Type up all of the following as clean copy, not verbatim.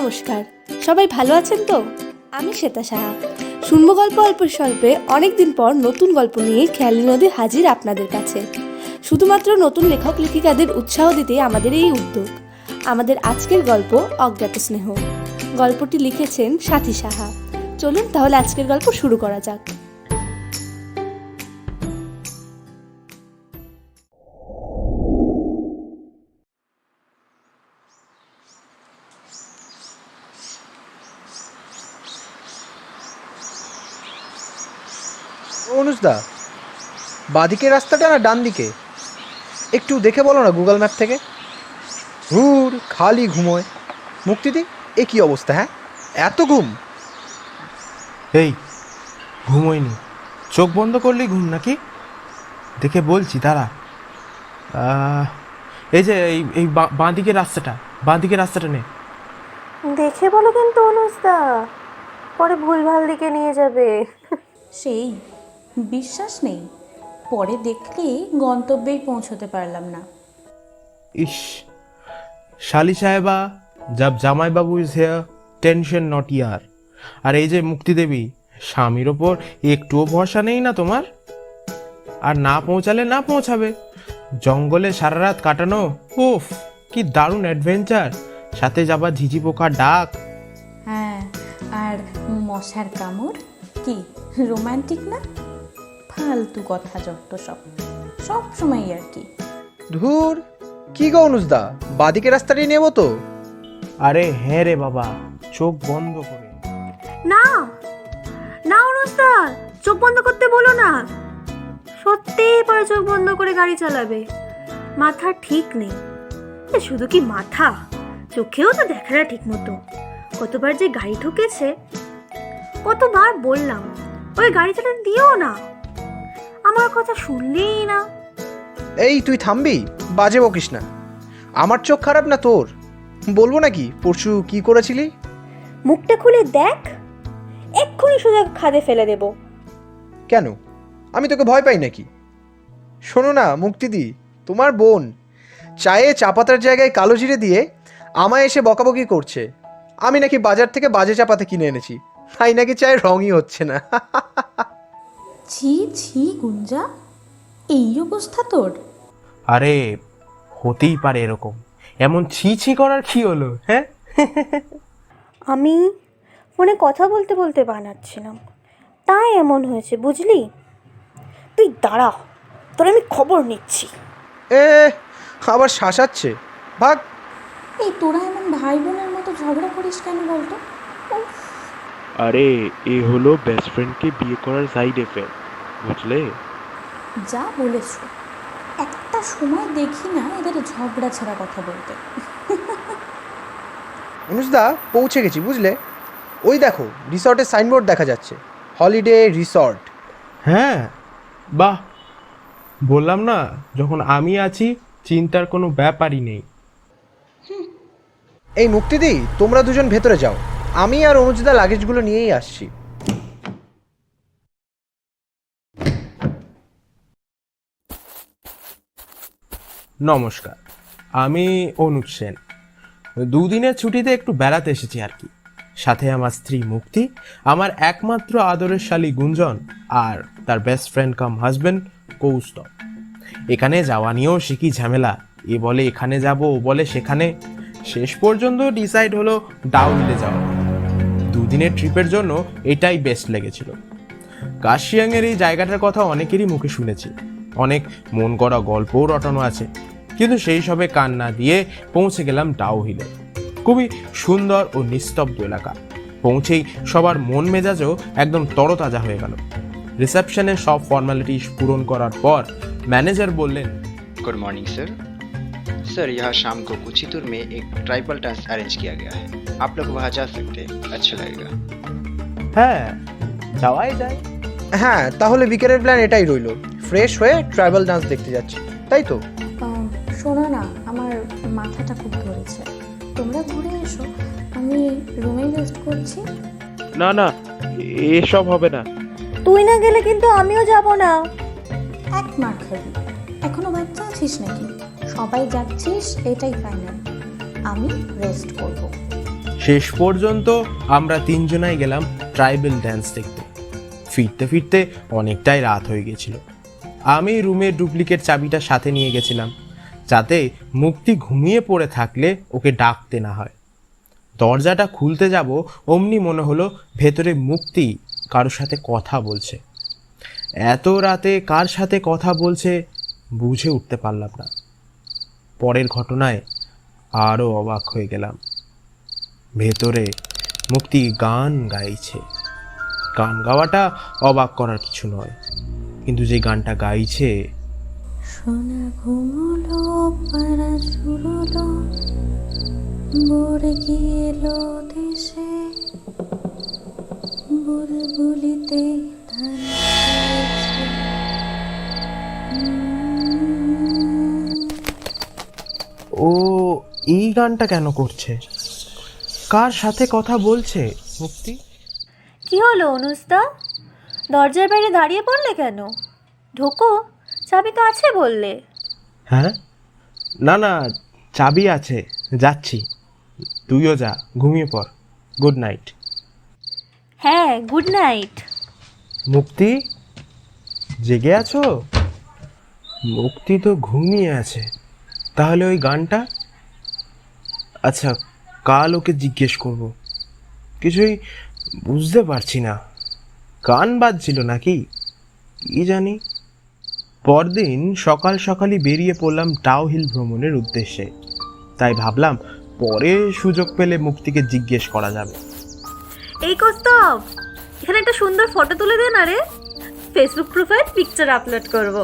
নমস্কার, সবাই ভালো আছেন তো? আমি শ্বেতা সাহা। শুনবো গল্প অল্প স্বল্পে অনেকদিন পর নতুন গল্প নিয়ে খেয়ালি নদী হাজির আপনাদের কাছে। শুধুমাত্র নতুন লেখক লেখিকাদের উৎসাহ দিতে আমাদের এই উদ্যোগ। আমাদের আজকের গল্প অজ্ঞাত স্নেহ। গল্পটি লিখেছেন সাথী সাহা। চলুন তাহলে আজকের গল্প শুরু করা যাক। অনুজদা, বাঁদিকে রাস্তাটা না ডান দিকে? একটু দেখে বলো না গুগল ম্যাপ থেকে। হুর খালি ঘুমোয়। মুক্তিদি, এ কি অবস্থা? হ্যাঁ, এত ঘুম? এই ঘুমোয়নি, চোখ বন্ধ করলেই ঘুম নাকি? দেখে বলছি তারা। এই যে এই বাঁদিকের রাস্তাটা নে। দেখে বলো কিন্তু অনুজদা, পরে ভুলভাল দিকে নিয়ে যাবে। সেই বিশ্বাস নেই, পরে দেখলে গন্তব্যেই পৌঁছতে পারলাম না। ইস, শালি সাহেবা, জব জামাইবাবু ইজ হেয়ার, টেনশন নট ইয়ার। আর এই যে মুক্তিদেবী, স্বামীর ওপর একটুও ভরসা নেই না তোমার? আর না পৌঁছালে না পৌঁছাবে। জঙ্গলে সারা রাত কাটানো, উফ কি দারুণ অ্যাডভেঞ্চার। সাথে যাবা ঝিঝি পোকার ডাক। হ্যাঁ, আর মশার কামড়, কি রোমান্টিক না? ফালতু কথা যত সব সময় আর কি। ধুর, কি গো অনুজদা, বাঁদিকে রাস্তাটাই নেবো তো? আরে হ্যাঁ রে বাবা, চোখ বন্ধ করে। না না অনুজদা, চোখ বন্ধ করতে বলো না। সত্যিই পরে চোখ বন্ধ করে গাড়ি চালাবে। মাথা ঠিক নেই। শুধু কি মাথা, চোখেও তো দেখা না ঠিক মতো। কতবার যে গাড়ি ঠুকেছে, কতবার বললাম ওই গাড়ি চালাতে দিও না, আমার কথা শুনলেই না। এই তুই থামবি? বাজে বকিস না। আমার চোখ খারাপ না তোর? বলবো নাকি পরশু কি করেছিলি? মুখটা খুলে দেখ, এক্ষুনি সোজা খাদে ফেলে দেব। কেন, আমি তোকে ভয় পাই নাকি? শোনো না মুক্তিদি, তোমার বোন চায়ে চা পাতার জায়গায় কালো জিরে দিয়ে আমায় এসে বকাবকি করছে। আমি নাকি বাজার থেকে বাজে চা পাতা কিনে এনেছি, তাই নাকি চায়ের রঙই হচ্ছে না। ছি ছি গুঞ্জা, এই অবস্থা তোর? আরে হতেই পারে এরকম, এমন ছি ছি করার কি হলো? হ্যাঁ, আমি ফোনে কথা বলতে বলতে বানাচ্ছিলাম, তাই এমন হয়েছে বুঝলি। তুই দাঁড়া, তোর আমি খবর নিচ্ছি। এ আবার শাসাচ্ছে, ভাগ। এই তোরা এমন ভাই বোনের মতো ঝগড়া করিস কেন বলতো? উফ, আরে এ হলো বেস্ট ফ্রেন্ডকে বিয়ে করার সাইড এফেক্ট, বুঝলে? যা বলেছ, একটা সময় দেখি না এদের ঝগড়া ছাড়া কথা বলতে। অনুজদা, পৌঁছে গেছি বুঝলে। ওই দেখো, রিসর্টের সাইনবোর্ড দেখা যাচ্ছে, হলিডে রিসর্ট। হ্যাঁ, বাহ, বললাম না যখন আমি আছি চিন্তার কোনো ব্যাপারই নেই। এই মুক্তিদি, তোমরা দুজন ভেতরে যাও, আমি আর অনুজদা লাগেজগুলো নিয়েই আসছি। নমস্কার, আমি অনুজ সেন। দুদিনের ছুটিতে একটু বেড়াতে এসেছি আর কি। সাথে আমার স্ত্রী মুক্তি, আমার একমাত্র আদরের শালী গুঞ্জন, আর তার বেস্ট ফ্রেন্ড কাম হাজবেন্ড কৌস্তব। এখানে যাওয়া নিয়েও শিখি ঝামেলা। এ বলে এখানে যাব, ও বলে সেখানে। শেষ পর্যন্ত ডিসাইড হলো ডাউহিলে যাওয়া। দুদিনের ট্রিপের জন্য এটাই বেস্ট লেগেছিল। কার্শিয়াংয়ের এই জায়গাটার কথা অনেকেরই মুখে শুনেছি, অনেক মন গড়া গল্পও রটানো আছে, কিন্তু সেই সবে কান না দিয়ে পৌঁছে গেলাম ডাউহিলে। খুবই সুন্দর ও নিস্তব্ধ এলাকা। পৌঁছেই সবার মন মেজাজও একদম তরতাজা হয়ে গেল। রিসেপশনে সব ফর্মালিটি পূরণ করার পর ম্যানেজার বললেন, गुड मॉर्निंग सर। सर यहाँ शाम को कुचितुर में एक ट्राइबल डांस अरेंज किया गया है, आप लोग वहाँ जा सकते हैं, अच्छा लगेगा। হ্যাঁ যাওয়াই যায়। হ্যাঁ, তাহলে বিকেলের প্ল্যান এটাই রইলো। ফ্রেশ হয়ে ট্রাইবাল ডান্স দেখতে যাচ্ছি, তাই তো? শোনো না, আমার মাথাটা খুব ধরেছে, তোমরা ঘুরে এসো, আমি রুমে রেস্ট করছি। না না, এসব হবে না। তুই না গেলে কিন্তু আমিও যাব না। এক মার খাবি, এখনো বাচ্চা আছিস নাকি? সবাই যাচ্ছিস এটাই ফাইনাল, আমি রেস্ট করব। শেষ পর্যন্ত আমরা তিনজনাই গেলাম ট্রাইবেল ড্যান্স দেখতে। ফিরতে ফিরতে অনেকটাই রাত হয়ে গেছিল। আমি রুমের ডুপ্লিকেট চাবিটা সাথে নিয়ে গেছিলাম, যাতে মুক্তি ঘুমিয়ে পড়ে থাকলে ওকে ডাকতে না হয়। দরজাটা খুলতে যাব অমনি মনে হলো ভেতরে মুক্তি কারোর সাথে কথা বলছে। এত রাতে কার সাথে কথা বলছে বুঝে উঠতে পারলাম না। পরের ঘটনায় আরও অবাক হয়ে গেলাম। ভেতরে মুক্তি গান গাইছে। গান গাওয়াটা অবাক করার কিছু নয়, কিন্তু যে গানটা গাইছে, সোনা ঘুমলো পাড়া চুরলো বড়ে গিয়েলো দেশে বুলবুলিতে ধান খেয়েছে। ও এই গানটা কেন করছে? কার সাথে কথা বলছে মুক্তি? কি হলো অনুষ্কা, দরজার বাইরে দাঁড়িয়ে পড়লে কেন? ঢোকো, চাবি তো আছে বললে। হ্যাঁ, না না, চাবি আছে, যাচ্ছি। তুইও যা, ঘুমিয়ে পড়। Good night. হ্যাঁ, গুড নাইট। মুক্তি, জেগে আছো? মুক্তি তো ঘুমিয়ে আছে, তাহলে ওই গানটা? আচ্ছা, কাল ওকে জিজ্ঞেস করব। কিছুই বুঝতে পারছি না, গান বাজছিল নাকি কি জানি। পরদিন সকাল সকালই বেরিয়ে পড়লাম টাও হিল ভ্রমণের উদ্দেশ্যে। তাই ভাবলাম পরে সুযোগ পেলে মুক্তিকে জিজ্ঞেস করা যাবে। এই কস্তব, এখানে একটা সুন্দর ফটো তুলে দে না রে, ফেসবুক প্রোফাইল পিকচার আপলোড করব।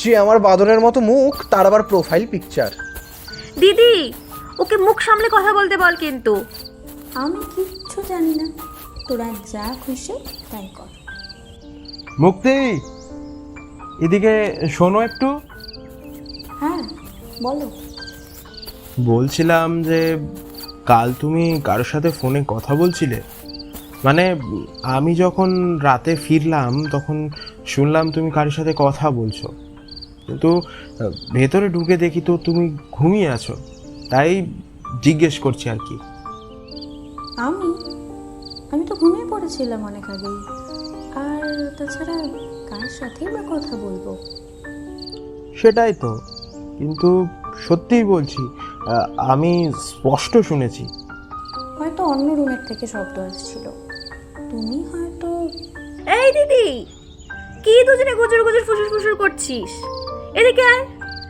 যে আমার বাদরের মতো মুখ, তার আবার প্রোফাইল পিকচার? দিদি, ওকে মুখ সামলে কথা বলতে বল কিন্তু। আমি কিচ্ছু জানি না, তোরা যা খুশি তাই কর। মুক্তি, এদিকে শোনো একটু। হ্যাঁ বলো। বলছিলাম যে কাল তুমি কারোর সাথে ফোনে কথা বলছিলে, মানে আমি যখন রাতে ফিরলাম তখন শুনলাম তুমি কারোর সাথে কথা বলছো, কিন্তু ভেতরে ঢুকে দেখি তো তুমি ঘুমিয়ে আছো, তাই জিজ্ঞেস করছি আর কি। আমি তো ঘুমিয়ে পড়েছিলাম অনেক আগেই, আর তাছাড়া কার সাথেই বা কথা বলবো? সেটাই তো, কিন্তু সত্যিই বলছি, আমি স্পষ্ট শুনেছি। হয়তো অন্য রুমের থেকে শব্দ আসছিল, তুমি হয়তো। এই দিদি, কি দুজনে গুজুর গুজুর ফুসুর ফুসুর করছিস? এদিকে আয়,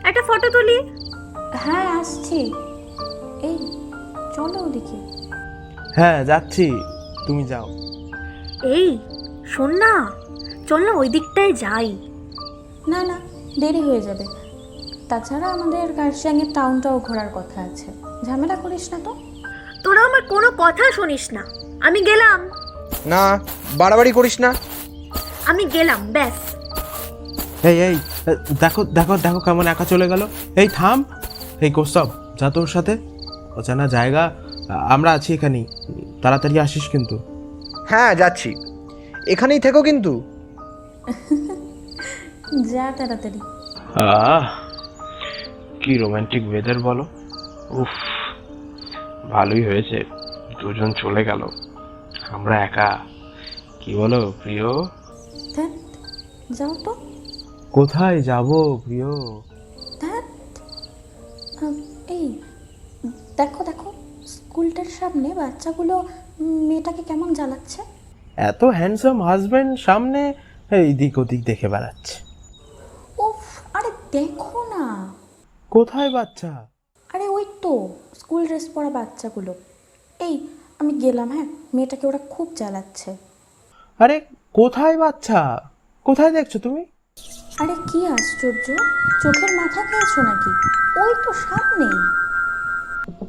একটা ফটো তুলি। হ্যাঁ আসছি, এই চলো ওদিকে। হ্যাঁ যাচ্ছি, তুমি যাও। এই শোন না, চল না ওই দিকটায় যাই। না না, দেরি হয়ে যাবে। তাছাড়া আমাদের কার্শিয়াংয়ের টাউনটাও ঘোরার কথা আছে, ঝামেলা করিস না তো। তোরা আমার কোনো কথা শুনিস না, আমি গেলাম। না, বাড়াবাড়ি করিস না। আমি গেলাম, ব্যাস। এই এই দেখো দেখো দেখো কেমন একা চলে গেল। এই থাম, এই কৌস্তব যা তোর সাথে, অজানা জায়গা, আমরা আছি এখানেই, তাড়াতাড়ি আসিস কিন্তু। হ্যাঁ যাচ্ছি, এখানেই থেকো কিন্তু। যা তাড়াতাড়ি। কি রোমান্টিক ওয়েদার বলো। উফ, ভালোই হয়েছে দুজন চলে গেল, আমরা একা। কি বলো প্রিয়? ধ্যাত, যাও তো। কোথায় যাব প্রিয়? ধ্যাত, এই দেখো দেখো, স্কুলটার সামনে বাচ্চাগুলো মেয়েটাকে কেমন জ্বালাচ্ছে। এত হ্যান্ডসাম হাজবেন্ড সামনে এই দিক ওদিক দেখে বেড়াচ্ছে। উফ, আরে দেখো না। কোথায় বাচ্চা? আরে ওই তো স্কুল ড্রেস পরা বাচ্চাগুলো। এই আমি গেলাম, হ্যাঁ, মেয়েটাকে ওরা খুব জ্বালাচ্ছে। আরে কোথায় বাচ্চা? কোথায় দেখছো তুমি? আরে কি আশ্চর্য, চোখের মাথা খেয়েছো নাকি? ওই তো সামনেই।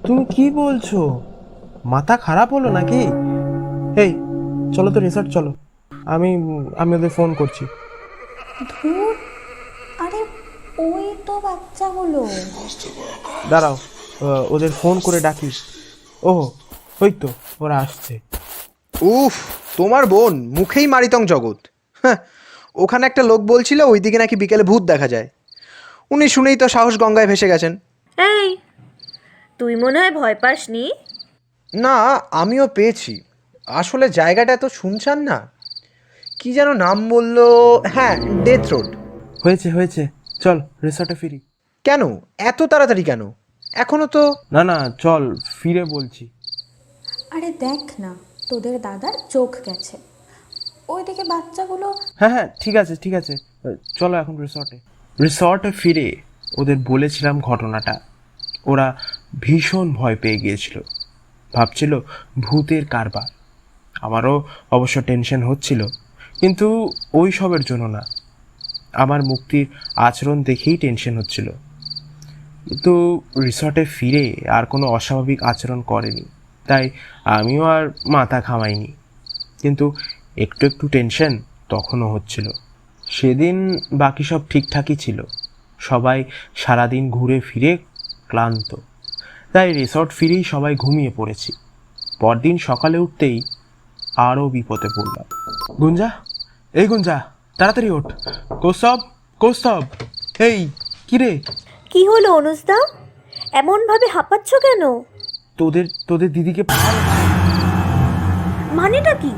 তুমি কি বলছো? মাথা খারাপ হলো নাকি? এই চলো তো রিসর্ট চলো, আমি ওদের ফোন করছি। ধুর, আরে ওই তো বাচ্চাগুলো। দাঁড়াও, ওদের ফোন করে ডাকি। ও ওই তো ওরা আসছে। উফ, তোমার বোন মুখেই মারিতং জগৎ। হ্যাঁ, ওখানে একটা লোক বলছিল ওইদিকে নাকি বিকেলে ভূত দেখা যায়। উনি শুনেই তো সাহস গঙ্গায় ভেসে গেছেন। এই, তুই মনে হয় ভয় পাসনি? না, আমিও পেয়েছি। আসলে জায়গাটা এত শুনশান না। কি যেন নাম বললো? হ্যাঁ, ডেথ রোড। হয়েছে হয়েছে, চল রিসর্টে ফিরি। কেন এত তাড়াতাড়ি কেন? এখনো তো। না না, চল ফিরে বলছি। আরে দেখ না, তোদের দাদার চোখ গেছে, ওইদিকে বাচ্চাগুলো। হ্যাঁ হ্যাঁ, ঠিক আছে ঠিক আছে, চলো এখন রিসর্টে ফিরে ওদের বলেছিলাম ঘটনাটা। ওরা ভীষণ ভয় পেয়ে গিয়েছিল, ভাবছিল ভূতের কারবার। আমারও অবশ্য টেনশন হচ্ছিল, কিন্তু ওই সবের জন্য না, আমার মুক্তির আচরণ দেখেই টেনশন হচ্ছিল। কিন্তু রিসর্টে ফিরে আর কোনো অস্বাভাবিক আচরণ করেনি, তাই আমিও আর মাথা ঘামাইনি। কিন্তু একটু একটু টেনশন তখনও হচ্ছিল। সেদিন বাকি সব ঠিকঠাকই ছিল, সবাই সারাদিন ঘুরে ফিরে ক্লান্ত, তাই রিসর্ট ফিরেই সবাই ঘুমিয়ে পড়েছি। পরদিন সকালে উঠতেই আরও বিপদে পড়লাম। গুঞ্জা, এই গুঞ্জা, তাড়াতাড়ি ওঠ। কৌস্তব, কৌস্তব, এই কিরে? কি হলো অনুজদা, এমনভাবে হাঁপাচ্ছ কেন? তোদের তোদের দিদিকে মানেটা কি?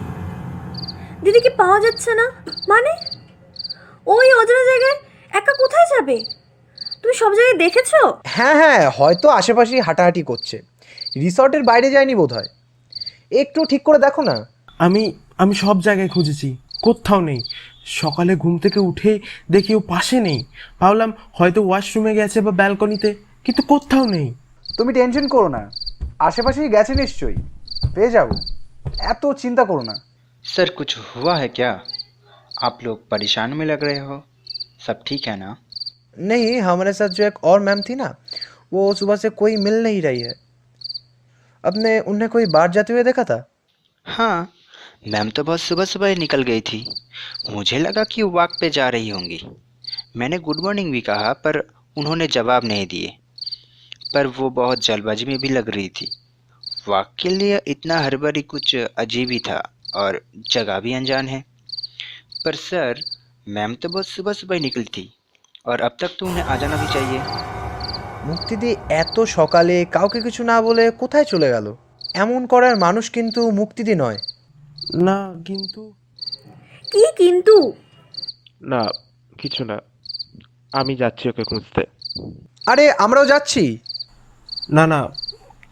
দিদিকে পাওয়া যাচ্ছে না মানে? ওই অজানা জায়গায় একা কোথায় যাবে? তুমি সব জায়গায় দেখেছো? হ্যাঁ হ্যাঁ, হয়তো আশেপাশেই হাঁটাহাঁটি করছে। রিসর্টের বাইরে যায়নি বোধহয়। একটু ঠিক করে দেখো না। আমি আমি সব জায়গায় খুঁজেছি, কোথাও নেই। সকালে ঘুম থেকে উঠে দেখি ও পাশে নেই, ভাবলাম হয়তো ওয়াশরুমে গেছে বা ব্যালকনিতে, কিন্তু কোথাও নেই। তুমি টেনশন করো না, আশেপাশেই গেছে নিশ্চয়ই, পেয়ে যাবো। এত চিন্তা করো না। सर कुछ हुआ है क्या? आप लोग परेशान में लग रहे हो। सब ठीक है ना? नहीं, हमारे साथ जो एक और मैम थी ना, वो सुबह से कोई मिल नहीं रही है। अपने उन्हें कोई बाहर जाते हुए देखा था? हाँ, मैम तो बहुत सुबह सुबह ही निकल गई थी। मुझे लगा कि वॉक पे जा रही होंगी। मैंने गुड मॉर्निंग भी कहा पर उन्होंने जवाब नहीं दिए। पर वो बहुत जल्दबाजी में भी लग रही थी। वॉक के लिए इतना हड़बड़ी कुछ अजीब ही था और जगह भी अनजान है। पर सर, मैम तो बहुत सुबह सुबह ही निकली थी और अब तक तो उन्हें आ जाना भी चाहिए। মুক্তিদি এত সকালে কাউকে কিছু না বলে কোথায় চলে গেল? এমন করার মানুষ কিন্তু মুক্তিদি নয়। না কিন্তু কি কিন্তু? না, কিছু না, আমি যাচ্ছি ওকে খুঁজতে। আরে আমরাও যাচ্ছি। না না,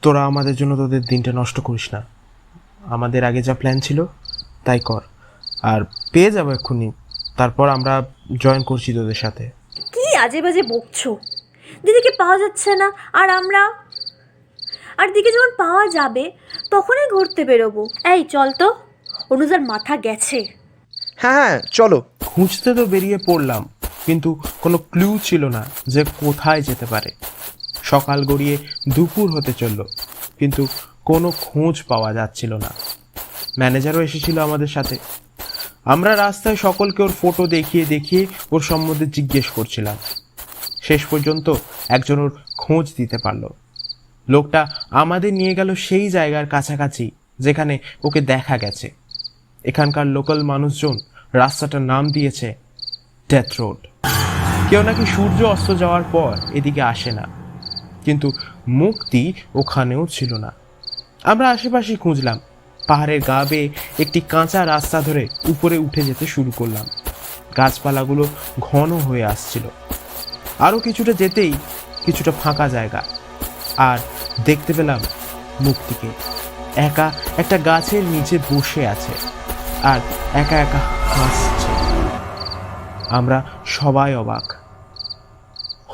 তোরা আমাদের জন্য তোদের দিনটা নষ্ট করিস না। আমাদের আগে যা প্ল্যান ছিল তাই কর, আর পেয়ে যাবো এক্ষুনি। তারপর আমরা জয়েন করছি তোদের সাথে। কি আজে বাজে বকছো? দিদিকে পাওয়া যাচ্ছে না আর আমরা, আর দিকে যখন পাওয়া যাবে তখনই ঘুরতে বেরোবো। এই চল তো, অনুজার মাথা গেছে। হ্যাঁ হ্যাঁ, চলো। খুঁজতে তো বেরিয়ে পড়লাম, কিন্তু কোনো ক্লু ছিল না যে কোথায় যেতে পারে। সকাল গড়িয়ে দুপুর হতে চলল, কিন্তু কোনো খোঁজ পাওয়া যাচ্ছিল না। ম্যানেজারও এসেছিল আমাদের সাথে। আমরা রাস্তায় সকলকে ওর ফটো দেখিয়ে দেখিয়ে ওর সম্বন্ধে জিজ্ঞেস করছিলাম। শেষ পর্যন্ত একজন ওর খোঁজ দিতে পারল। লোকটা আমাদের নিয়ে গেল সেই জায়গার কাছাকাছি যেখানে ওকে দেখা গেছে। এখানকার লোকাল মানুষজন রাস্তাটার নাম দিয়েছে ডেথ রোড। কেউ নাকি সূর্য অস্ত যাওয়ার পর এদিকে আসে না, কিন্তু মুক্তি ওখানেও ছিল না। আমরা আশেপাশে খুঁজলাম, পাহাড়ের গা বেয়ে একটি কাঁচা রাস্তা ধরে উপরে উঠে যেতে শুরু করলাম। গাছপালাগুলো ঘন হয়ে আসছিল। আরও কিছুটা যেতেই কিছুটা ফাঁকা জায়গা, আর দেখতে পেলাম মুক্তিকে একা একটা গাছের নিচে বসে আছে আর একা একা হাসছে। আমরা সবাই অবাক,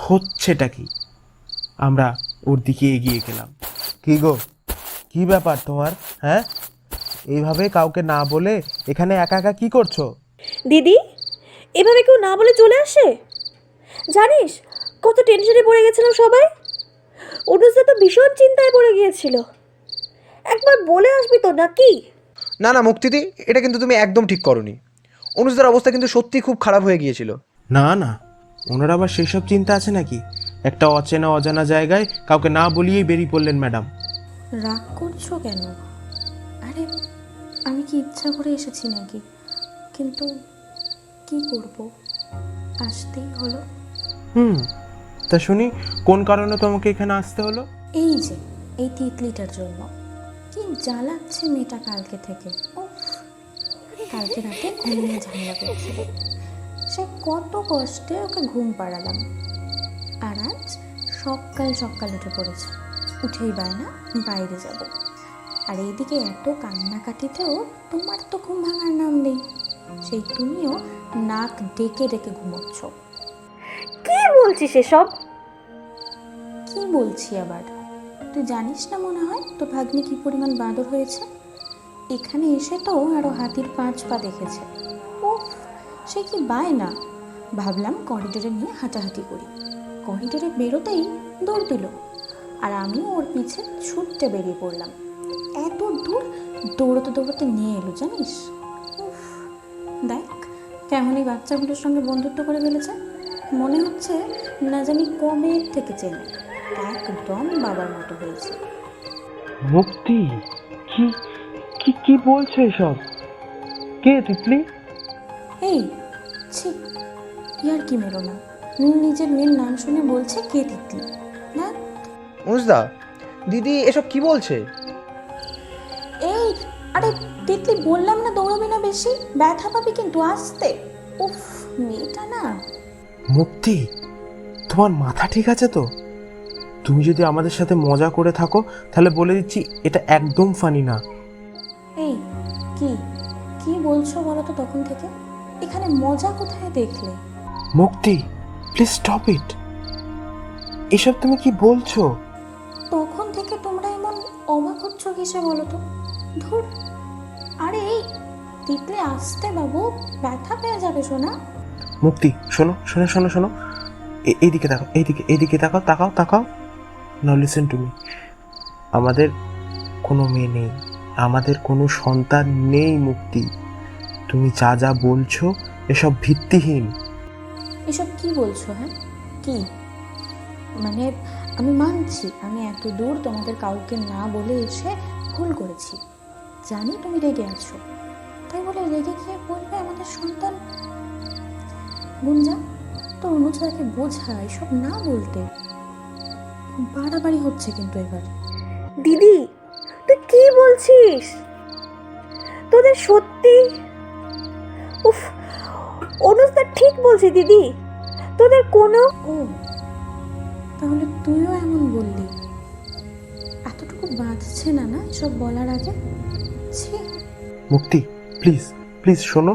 হচ্ছেটা কি? আমরা ওর দিকে এগিয়ে গেলাম। কি গো, কি ব্যাপার তোমার? হ্যাঁ, এইভাবে কাউকে না বলে এখানে একা একা কি করছো? দিদি, এভাবে কেউ না বলে চলে আসে? জানিস কত টেনশনে পড়ে গেছিলাম সবাই। অনুজদা তো ভীষণ চিন্তায় পড়ে গিয়েছিল। একবার বলে আসবি তো নাকি? না না মুক্তিদি, এটা কিন্তু তুমি একদম ঠিক করনি। অনুজদার অবস্থা কিন্তু সত্যি খুব খারাপ হয়ে গিয়েছিল। না না, ওনার আবার সেই সব চিন্তা আছে নাকি? একটা অচেনা অজানা জায়গায় কাউকে না বলিয়েই বেরিয়ে পড়লেন ম্যাডাম। রাগ করছো কেন? আরে আমি কি ইচ্ছা করে এসেছি নাকি? কিন্তু কি করব, আসতেই হলো। তা শুনি, কোন কারণে তোমাকে এখানে আসতে হলো? এই যে এই তিতলিটার জন্য। কি জ্বালাচ্ছে মেয়েটা কালকে থেকে। উফ, কালকে রাতে ঘুম নিয়ে ঝামেলা করছিল, সে কত কষ্টে ওকে ঘুম পাড়ালাম, আর আজ সকাল সকাল উঠে পড়েছে, উঠেই বায়না বাইরে যাব। আর এইদিকে এত কান্নাকাটিতেও তোমার তো ঘুম ভাঙার নাম নেই, সেই তুমিও নাক ডেকে ডেকে ঘুমোচ্ছ। কি বলছিস এসব? কি বলছি আবার? তুই জানিস না মনে হয় তোর ভাগ্নি কি পরিমাণ বাঁদর হয়েছে? এখানে এসে তো আরো হাতির 5 পা দেখেছে। উফ, সে কি বায়না! ভাবলাম করিডোরে নিয়ে হাঁটাহাঁটি করি, করিডোরে বেরোতেই দৌড় দিল, আর আমিও ওর পিছে ছুটতে বেরিয়ে পড়লাম। এত দূর দৌড়তে দৌড়তে নিয়ে এলো জানিস। উফ, দেখ কেমন এই বাচ্চাগুলোর সঙ্গে বন্ধুত্ব করে ফেলেছে, মনে হচ্ছে না জানি কবে থেকে চেনে, একদম বাবার মতো হয়েছে। মুক্তি, কি কি কি বলছো এসব? কে তিতলি? এই ছি, ইয়ার কি মেরো না, নিজের মেয়ের নাম শুনে বলছে কে তিতলি না। অনুজদা, দিদি এসব কি বলছে? এই আরে তিতলি, বললাম না দৌড়াবি না বেশি, ব্যথা পাবি কিন্তু, আসতে। উফ, মেয়েটা না। মুক্তি, তোমার মাথা ঠিক আছে তো? তুমি যদি আমাদের সাথে মজা করে থাকো তাহলে বলে দিচ্ছি এটা একদম ফানি না। এই কি কি বলছো বলো তো তখন থেকে? এখানে মজা কোথায় দেখলে? মুক্তি, প্লিজ স্টপ ইট। এসব তুমি কি বলছো? তখন থেকে তোমরা এমন অবাক হচ্ছ কিসে বলো তো? ধুর, আরে এই তিতলি আসতে বাবু, ব্যথা পেয়ে যাবে শোনা। মুক্তি শোনো শোনো শোনো শোনো, এইদিকে তাকাও, এইদিকে তাকাও তাকাও তাকাও। নাও লিসেন টু মি। আমাদের কোনো মেয়ে নেই, আমাদের কোনো সন্তান নেই মুক্তি। তুমি যা যা বলছো এসব ভিত্তিহীন। এসব কি বলছো? হ্যাঁ কি মানে? আমি মানছি আমি এত দূর তোমাদের কাউকে না বলে এসে ভুল করেছি, জানি তুমি রেগে আছো, তাই বলে রেগে গিয়ে বলবে আমাদের সন্তান। গুঞ্জা, তোর অনুজদাকে বোঝা এসব না বলতে, বাড়াবাড়ি হচ্ছে কিন্তু এবার। দিদি, তুই কি বলছিস? তোদের সত্যি? উফ, অনুজদা ঠিক বলছি দিদি, তোদের কোনো। ও, তাহলে তুইও এমন বললি? এতটুকু বাঁধছে না না সব বলার আগে? ছি। মুক্তি প্লিজ প্লিজ শোনো,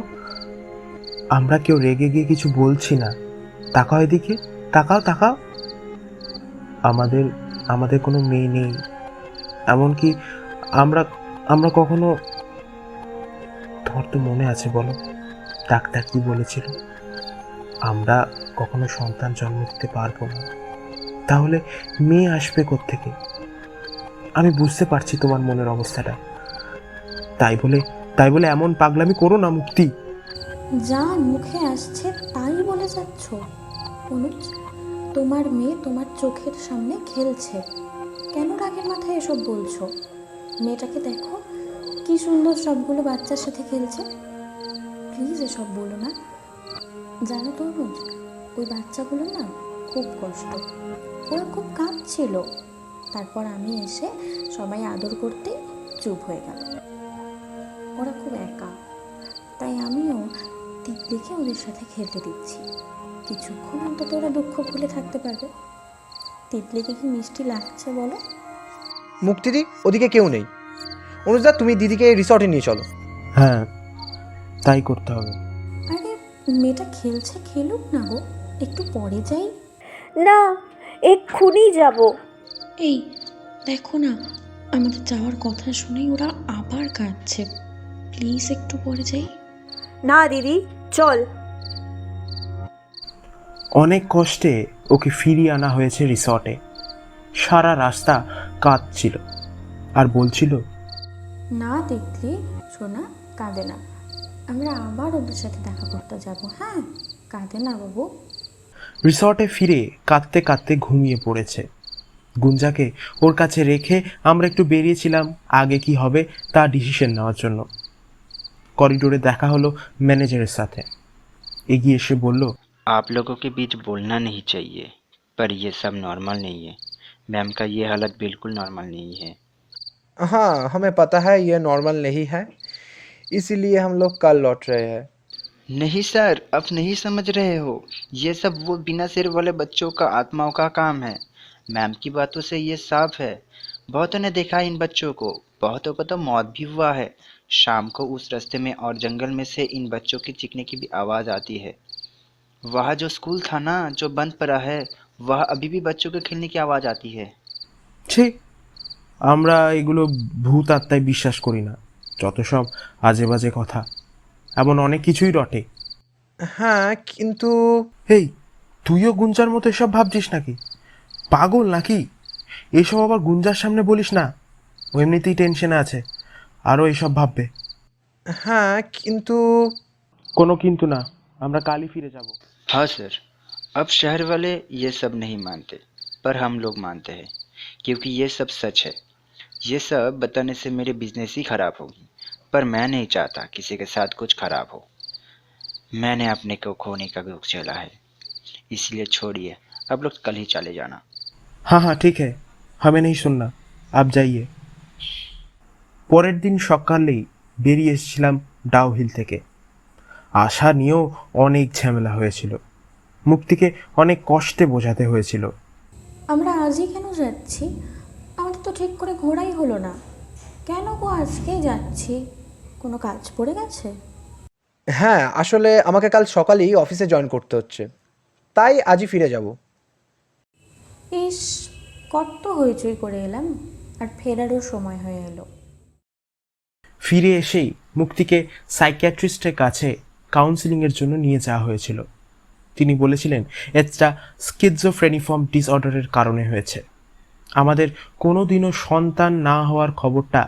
আমরা কেউ রেগে গিয়ে কিছু বলছি না। তাকাও এদিকে, তাকাও তাকাও। আমাদের আমাদের কোনো মেয়ে নেই, এমনকি আমরা আমরা কখনো, তোমার তো মনে আছে বলো ডাক্তার কি বলেছিল? আমরা কখনো সন্তান জন্ম দিতে পারবো না, তাহলে মেয়ে আসবে কোত্থেকে? আমি বুঝতে পারছি তোমার মনের অবস্থাটা, তাই বলে এমন পাগলামি করো না মুক্তি। যা মুখে আসছে তাই বলে যাচ্ছ অনুজ। তোমার মেয়ে তোমার চোখের সামনে খেলছে, কেন রাগের মাথায় এসব বলছো? মেয়েটাকে দেখো কি সুন্দর সবগুলো বাচ্চার সাথে খেলছে। প্লিজ এসব বলো না। জানো তো অনুজ, ওই বাচ্চাগুলো না খুব কষ্ট, ওরা খুব কাঁদছিল, তারপর আমি এসে সবাই আদর করতে চুপ হয়ে গেল। ওরা খুব একা, তাই আমিও তিতলিকে ওদের সাথে খেলতে দিচ্ছি, কিছুক্ষণ অন্তত ওরা দুঃখ ভুলে থাকতে পারবে। তিতলিকে কি মিষ্টি লাগছে বলো? মুক্তিদি, ওদিকে কেউ নেই। অনুজদা, তুমি দিদিকে রিসর্টে নিয়ে চলো। হ্যাঁ, তাই করতে হবে। আরে মেয়েটা খেলছে, খেলুক না গো, একটু পরে যাই। না, এক্ষুনি যাব। এই দেখো না, আমাদের যাওয়ার কথা শুনেই ওরা আবার কাঁদছে, প্লিজ একটু পরে যাই। না দিদি, চল। অনেক কষ্টে ওকে ফিরিয়ে আনা হয়েছে রিসর্টে। সারা রাস্তা কাঁদছিল আর বলছিল, না তিতলি শোনা, কাঁদে না, আমরা আবার ওদের সাথে দেখা করতে যাব। হ্যাঁ, কাঁদে না বাবু। রিসর্টে ফিরে কাঁদতে কাঁদতে ঘুমিয়ে পড়েছে। গুঞ্জাকে ওর কাছে রেখে আমরা একটু বেরিয়েছিলাম আগে কি হবে তা ডিসিশন নেওয়ার জন্য। করিডোরে দেখা হলো ম্যানেজারের সাথে। এগিয়ে এসে বলল, आप लोगों के बीच बोलना नहीं चाहिए, पर ये सब नॉर्मल नहीं है। मैम का ये हालत बिल्कुल नॉर्मल नहीं है। हाँ, हमें पता है ये नॉर्मल नहीं है, इसीलिए हम लोग कल लौट रहे हैं। नहीं सर, आप नहीं समझ रहे हो। ये सब वो बिना सिर वाले बच्चों का आत्माओं का काम है। मैम की बातों से ये साफ है। बहुतों ने देखा है इन बच्चों को, बहुतों को तो मौत भी हुआ है। शाम को उस रास्ते में और जंगल में से इन बच्चों की चीखने की भी आवाज़ आती है। वहाँ जो स्कूल था ना, जो बंद पड़ा है, वह अभी भी बच्चों के खेलने की आवाज़ आती है। ছি, আমরা এগুলো ভূত আত্মায় বিশ্বাস করি না। যত সব আজে বাজে কথা, এমন অনেক কিছুই রটে। হ্যাঁ, কিন্তু এই, তুইও গুঞ্জার মতো এসব ভাবছিস নাকি? পাগল নাকি? এসব আবার গুঞ্জার সামনে বলিস না, ও এমনিতেই টেনশনে আছে, আরও এসব ভাববে। হ্যাঁ, কিন্তু কোনো কিন্তু না, আমরা কালই ফিরে যাব। हाँ सर, अब शहर वाले ये सब नहीं मानते, पर हम लोग मानते हैं, क्योंकि ये सब सच है। ये सब बताने से मेरी बिजनेस ही खराब होगी, पर मैं नहीं चाहता किसी के साथ कुछ खराब हो। मैंने अपने को खोने का दुख झेला है, इसलिए छोड़िए, अब लोग कल ही चले जाना। हाँ हाँ ठीक है, हमें नहीं सुनना, आप जाइए। পরের দিন সকালেই বেরিয়ে এসেছিলাম ডাউ হিল থেকে। আশা নিয়েও অনেক ঝামেলা হয়েছিল, মুক্তিকে অনেক কষ্টে বোঝাতে হয়েছিল। আমরা আজই কেন যাচ্ছি? আমাদের তো ঠিক করে ঘোরাই হলো না। কেন গো আজকেই যাচ্ছি? কোনো কাজ পড়ে গেছে? হ্যাঁ, আসলে আমাকে কাল সকালেই অফিসে জয়েন করতে হচ্ছে, তাই আজই ফিরে যাব। ইস, কত হইচই করে এলাম, আর ফেরারও সময় হয়ে এলো। ফিরে এসেই মুক্তিকে সাইকিয়াট্রিস্টের কাছে কাউন্সিলিংয়ের জন্য নিয়ে যাওয়া হয়েছিল। তিনি বলেছিলেন এটা স্কিজোফ্রেনিফর্ম ডিসঅর্ডারের কারণে হয়েছে। আমাদের কোনো দিনও সন্তান না হওয়ার খবরটা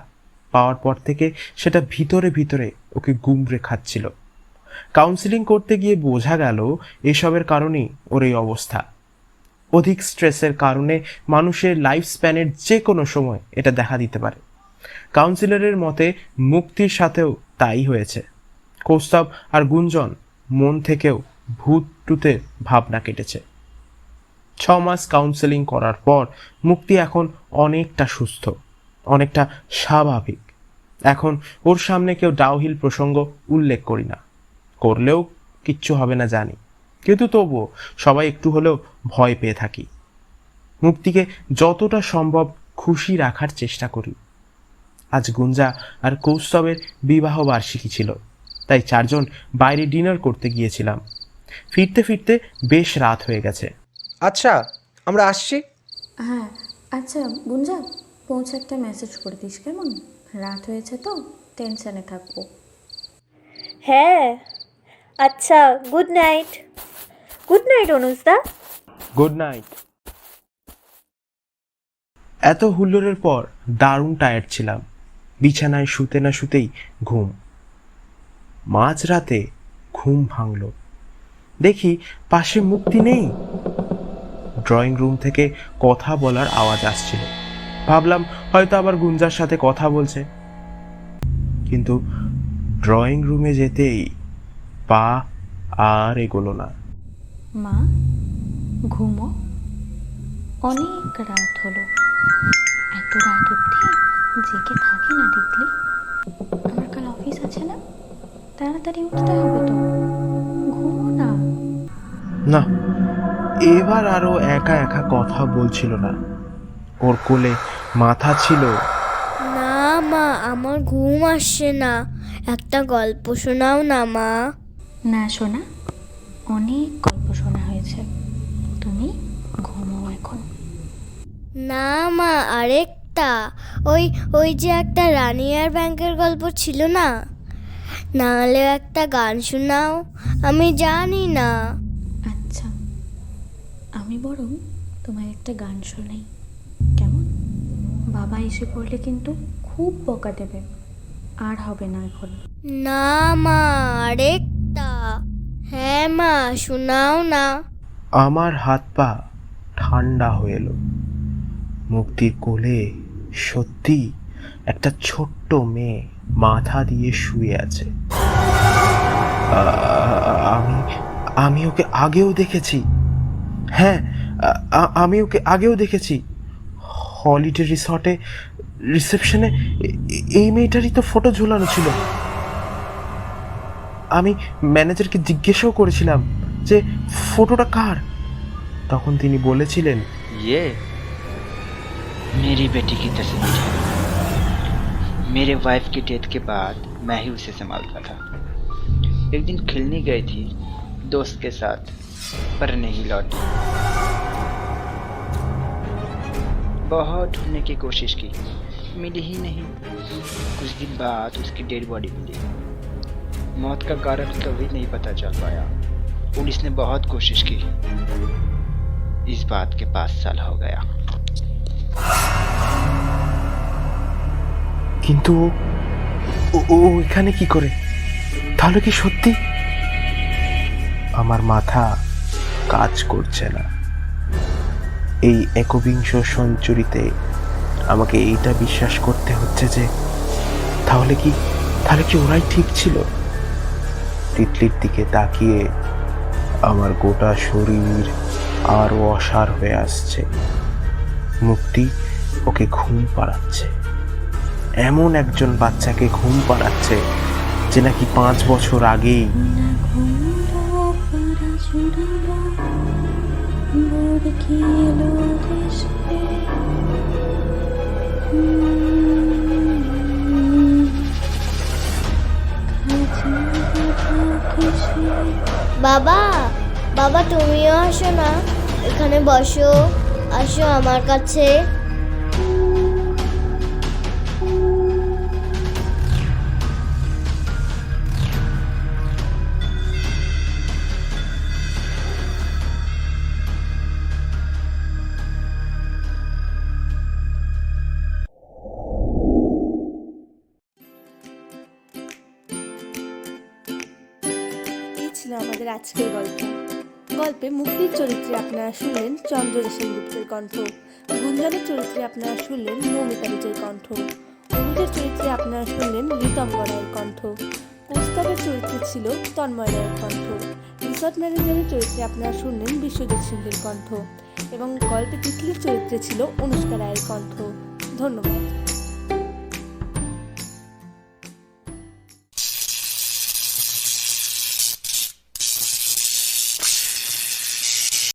পাওয়ার পর থেকে সেটা ভিতরে ভিতরে ওকে গুমড়ে খাচ্ছিল। কাউন্সিলিং করতে গিয়ে বোঝা গেল এসবের কারণেই ওর এই অবস্থা। অধিক স্ট্রেসের কারণে মানুষের লাইফ স্প্যানের যে কোনো সময় এটা দেখা দিতে পারে। কাউন্সিলরের মতে মুক্তির সাথেও তাই হয়েছে। কৌস্তব আর গুঞ্জন মন থেকেও ভূত টুতের ভাবনা কেটেছে। 6 মাস কাউন্সেলিং করার পর মুক্তি এখন অনেকটা সুস্থ, অনেকটা স্বাভাবিক। এখন ওর সামনে কেউ ডাউহিল প্রসঙ্গ উল্লেখ করি না, করলেও কিচ্ছু হবে না জানি, কিন্তু তবুও সবাই একটু হলেও ভয় পেয়ে থাকি। মুক্তিকে যতটা সম্ভব খুশি রাখার চেষ্টা করি। আজ গুঞ্জা আর কৌস্তবের বিবাহ বার্ষিকী ছিল, তাই 4 জন বাইরে ডিনার করতে গিয়েছিলাম। ফিরতে ফিরতে বেশ রাত হয়ে গেছে। আচ্ছা, আমরা আসছি। হ্যাঁ, আচ্ছা গুঞ্জা, পৌঁছে একটা মেসেজ করে দিস কেমন? রাত হয়েছে তো, টেনশনে থাকবো। হ্যাঁ, আচ্ছা, গুড নাইট। গুড নাইট অনুজদা। Good night. এত হুল্লোড়ের পর দারুণ টায়ার্ড ছিলাম। বিছানায় শুতে না শুতেই ঘুম। মাঝরাতে ঘুম ভাঙল, দেখি পাশে মুক্তি নেই। ড্রয়িং রুম থেকে কথা বলার আওয়াজ আসছিল, ভাবলাম হয়তো আবার গুঞ্জার সাথে কথা বলছে। কিন্তু ড্রয়িং রুমে যেতেই পা আর এগোলো না। মা, ঘুমো, অনেক রাত হলো। এত রাত অবধি জেগে থাকি না দেখলি? আমার কাল অফিস আছে না, তাড়াতাড়ি উঠতে হবে তো। ঘুমো না। না, এবার আরো একা একা কথা বলছিল না। ওর কোলে মাথা ছিল। না মা, আমার ঘুম আসছে না, একটা গল্প শোনাও না মা। না শোনা, অনেক গল্প শোনা হয়েছে, তুমি ঘুমো এখন। না মা, আরেকটা, ওই ওই যে একটা রানিয়ার ব্যাংকের গল্প ছিল না, নাহলে একটা গান শোনাও, আমি জানি না। আচ্ছা, আমি বরং তোমায় একটা গান শোনাই, কেমন? বাবা এসে পড়লে কিন্তু খুব বকা দেবে, আর হবে না এখন। না মা, আরেকটা। হ্যাঁ মা, শোনাও না। আমার হাত পা ঠান্ডা হয়ে এলো। মুক্তির কোলে সত্যি একটা ছোট্ট মেয়ে মাথা দিয়ে শুয়ে আছে। আমি আমি ওকে আগেও দেখেছি। হ্যাঁ, আমি ওকে আগেও দেখেছি। হলিডে রিসর্টে রিসেপশনে এই মেয়েটারই তো ফটো ঝুলানো ছিল। আমি ম্যানেজারকে জিজ্ঞেসও করেছিলাম যে ফটোটা কার। তখন তিনি বলেছিলেন, ये मेरी बेटी की तस्वीर है। मेरे वाइफ की डेथ के बाद मैं ही उसे संभालता था। एक दिन खेलने गई थी दोस्त के साथ, पर नहीं लौटी। बहुत ढूंढने की कोशिश की, मिली ही नहीं। कुछ दिन बाद उसकी डेड बॉडी मिली। मौत का कारण कभी नहीं पता चल पाया। पुलिस ने बहुत कोशिश की। इस बात के 5 साल हो गया। কিন্তু ও এখানে কি করে? তাহলে কি সত্যি? আমার মাথা কাজ করছে না। এই একবিংশ সেঞ্চুরিতে আমাকে এইটা বিশ্বাস করতে হচ্ছে যে তাহলে কি ওরাই ঠিক ছিল। তিতলির দিকে তাকিয়ে আমার গোটা শরীর আরো অসাড় হয়ে আসছে। মুক্তি ওকে ঘুম পাড়াচ্ছে, এমন একজন বাচ্চাকে ঘুম পাড়াচ্ছে যে নাকি 5 বছর আগেই বাবা, বাবা তুমিও আসো না, এখানে বসো, আসো আমার কাছে। এই ছিল আমাদের আজকের গল্পে মুক্তির চরিত্রে আপনারা শুনলেন চন্দ্র সেনগুপ্তের কণ্ঠ, গুঞ্জনের চরিত্রে আপনারা শুনলেন মৌমিতা বিজয়ের কণ্ঠ, অনুজের চরিত্রে আপনারা শুনলেন ঋতম গড়াইয়ের কণ্ঠ, প্রস্তাবের চরিত্রে ছিল তন্ময় রায়ের কণ্ঠ, রিসর্ট ম্যানেজারের চরিত্রে আপনারা শুনলেন বিশ্বজিৎ সিংহের কণ্ঠ এবং গল্পে তিতলির চরিত্রে ছিল অনুষ্কা রায়ের কণ্ঠ। ধন্যবাদ।